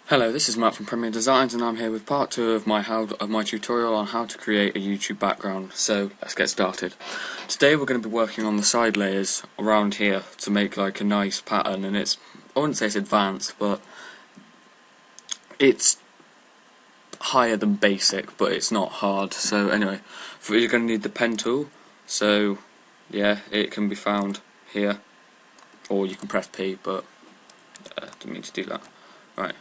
Hello, this is Matt from Premier Designs, and I'm here with part 2 of my tutorial on how to create a YouTube background. So let's get started. Today we're going to be working on the side layers around here to make like a nice pattern, and I wouldn't say it's advanced, but it's higher than basic, but it's not hard. So anyway, you're going to need the pen tool. So yeah, it can be found here, or you can press P, but didn't mean to do that. Right.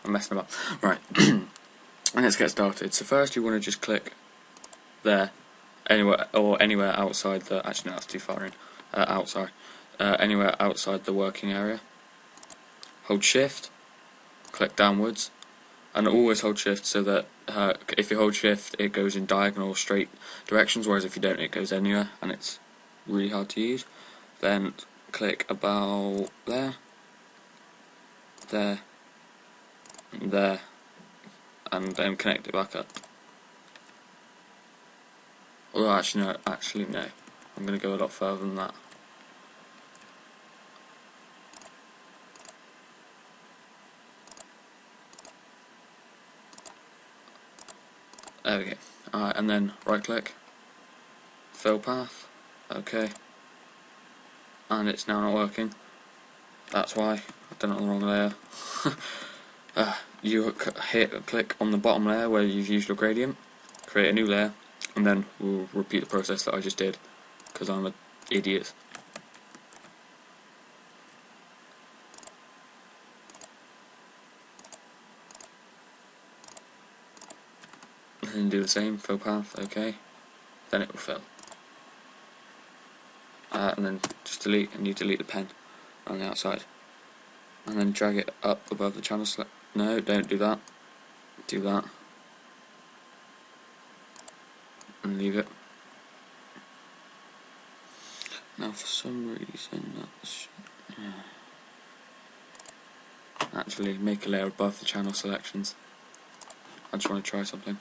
I'm messing about. Right, and let's get started. So first you want to just click there, anywhere outside the, actually no, that's too far in, anywhere outside the working area. Hold shift, click downwards, and always hold shift so that if you hold shift it goes in diagonal straight directions, whereas if you don't it goes anywhere, and it's really hard to use. Then click about there, and then connect it back up. Well, actually no, I'm going to go a lot further than that. There we go. Alright, and then right click, fill path, okay, and it's now not working. That's why I've done it on the wrong layer. You click on the bottom layer where you've used your gradient, create a new layer, and then we'll repeat the process that I just did, because I'm an idiot. And then do the same, fill path, okay, then it will fill. And then just delete, and you delete the pen on the outside. And then drag it up above the channel select. No, don't do that. Do that. And leave it. Now for some reason that's... Actually, make a layer above the channel selections. I just want to try something.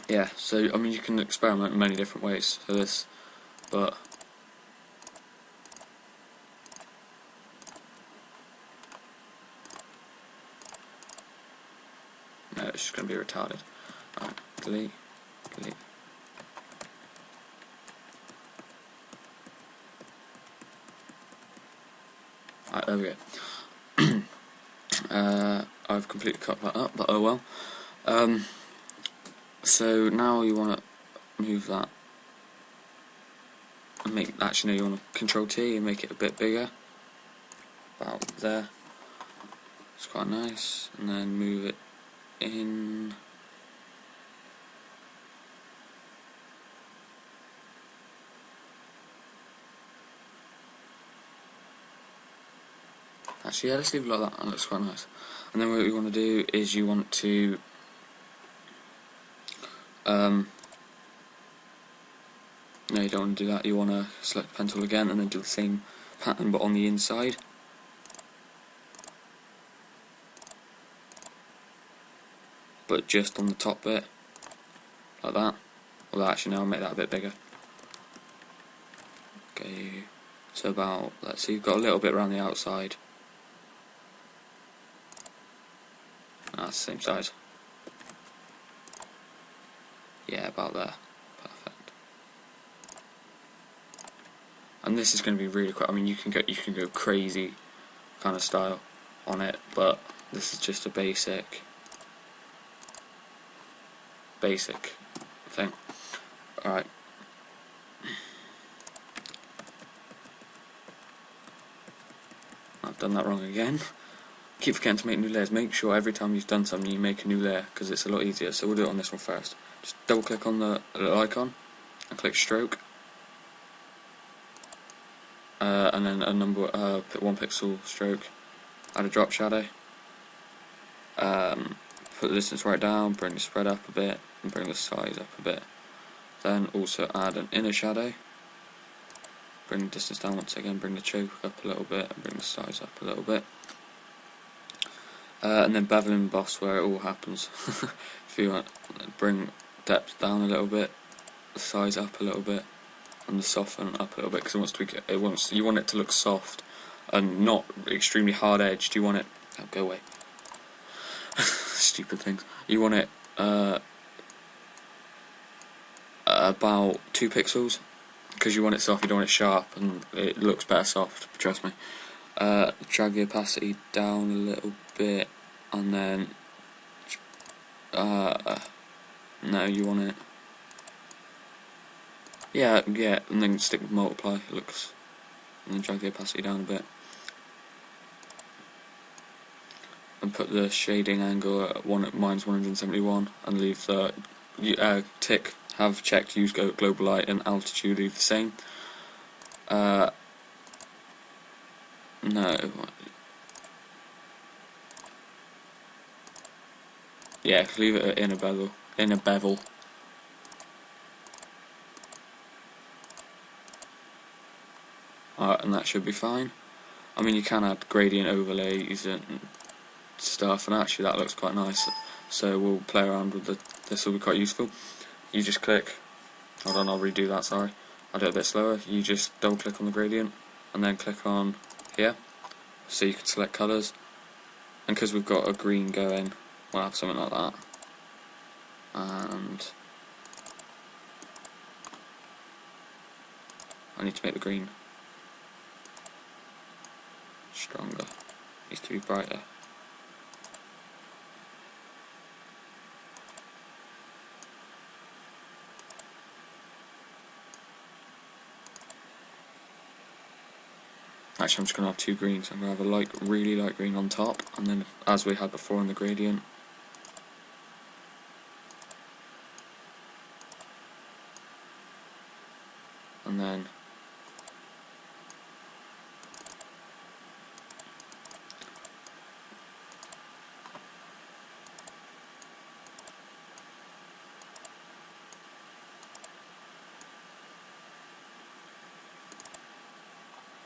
Yeah, so I mean you can experiment in many different ways for this, but no, it's just going to be retarded. Alright, delete. Alright, there we go. I've completely cut that up, but oh well. So now you want to move that and actually no, you want to Control T and make it a bit bigger, about there. It's quite nice, and then move it in. Actually, yeah, let's leave it like that. That looks quite nice. And then what you want to do is you want to no, you don't want to do that. You want to select the pen tool again and then do the same pattern but on the inside. But just on the top bit, like that. Well, actually, now I'll make that a bit bigger. Okay, so about, let's see, you've got a little bit around the outside. That's the same size. Yeah, about there. Perfect. And this is going to be really quick. I mean, you can go crazy kind of style on it, but this is just a basic thing. Alright. I've done that wrong again. Keep forgetting to make new layers. Make sure every time you've done something you make a new layer, because it's a lot easier. So we'll do it on this one first. Just double click on the little icon and click stroke, and then put 1 pixel stroke, add a drop shadow, put the distance right down, bring the spread up a bit, and bring the size up a bit. Then also add an inner shadow, bring the distance down once again, bring the choke up a little bit, and bring the size up a little bit. And then bevel and emboss where it all happens. If you want, bring depth down a little bit, the size up a little bit, and the soften up a little bit, because it wants to tweak it. You want it to look soft and not extremely hard edged. You want it, oh, go away. Stupid things. You want it about 2 pixels, because you want it soft, you don't want it sharp, and it looks better soft, trust me. Drag the opacity down a little bit, and then no, you want it, yeah, and then stick with multiply, it looks, and then drag the opacity down a bit, and put the shading angle at -171, and leave the tick, have checked use global light, and altitude leave the same. No. Yeah, leave it at inner bevel. And that should be fine. I mean, you can add gradient overlays and stuff, and actually that looks quite nice. So we'll play around with this will be quite useful. You just click, hold on, I'll redo that, sorry. I'll do it a bit slower. You just double click on the gradient, and then click on here, so you can select colours. And because we've got a green going, we'll have something like that. And I need to make the green stronger. Needs to be brighter. Actually, I'm just going to have 2 greens. I'm going to have a really light green on top, and then as we had before in the gradient, and then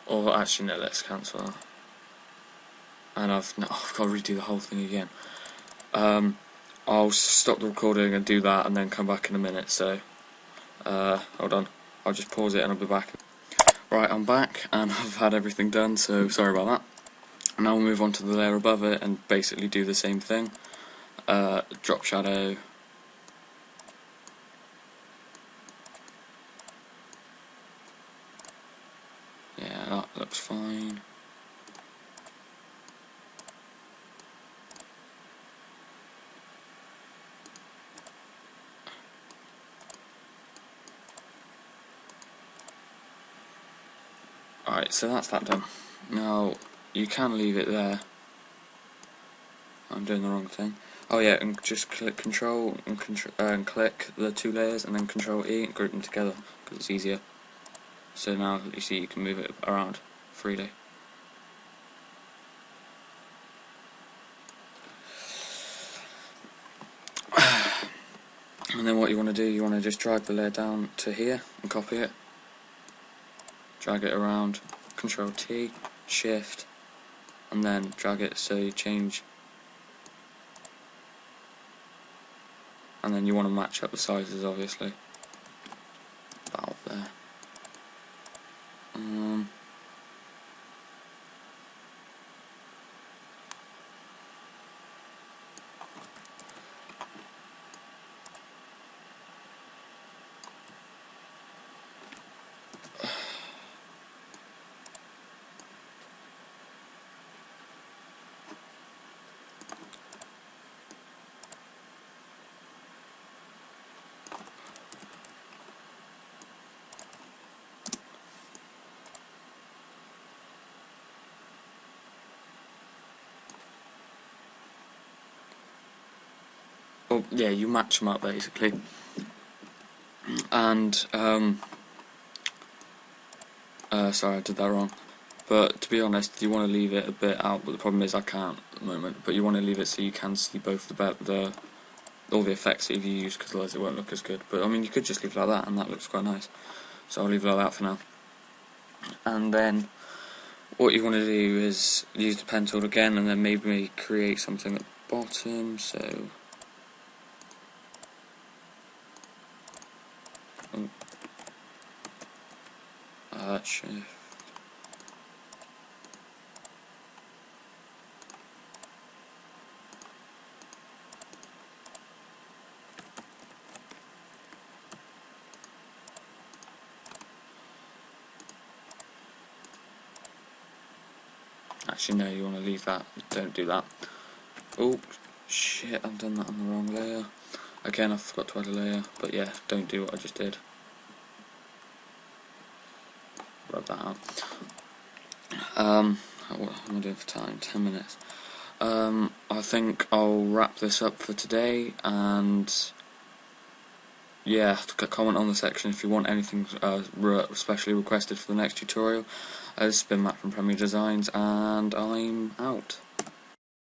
or actually no, let's cancel that. And I've got to redo the whole thing again. I'll stop the recording and do that, and then come back in a minute. So hold on, I'll just pause it and I'll be back. Right, I'm back and I've had everything done, so sorry about that. Now we'll move on to the layer above it and basically do the same thing. Drop shadow. Yeah, that looks fine. Alright, so that's that done. Now, you can leave it there. I'm doing the wrong thing. Oh yeah, and just click Control and click the 2 layers, and then Control E and group them together, because it's easier. So now, you see, you can move it around freely. And then what you want to do, you want to just drag the layer down to here and copy it. Drag it around, Control T, Shift, and then drag it so you change. And then you want to match up the sizes, obviously. About there. Well, yeah, you match them up basically. And sorry, I did that wrong. But to be honest, you want to leave it a bit out. But the problem is I can't at the moment. But you want to leave it so you can see both all the effects that you've used, because otherwise it won't look as good. But I mean, you could just leave it like that, and that looks quite nice. So I'll leave it like that for now. And then what you want to do is use the pen tool again, and then maybe create something at the bottom. So shift. Actually no, you want to leave that, don't do that. Oh shit, I've done that on the wrong layer. Again, I forgot to add a layer, but yeah, don't do what I just did. Rub that out. What am I doing for time? 10 minutes. I think I'll wrap this up for today, and yeah, comment on the section if you want anything specially requested for the next tutorial. This has been Matt from Premier Designs, and I'm out.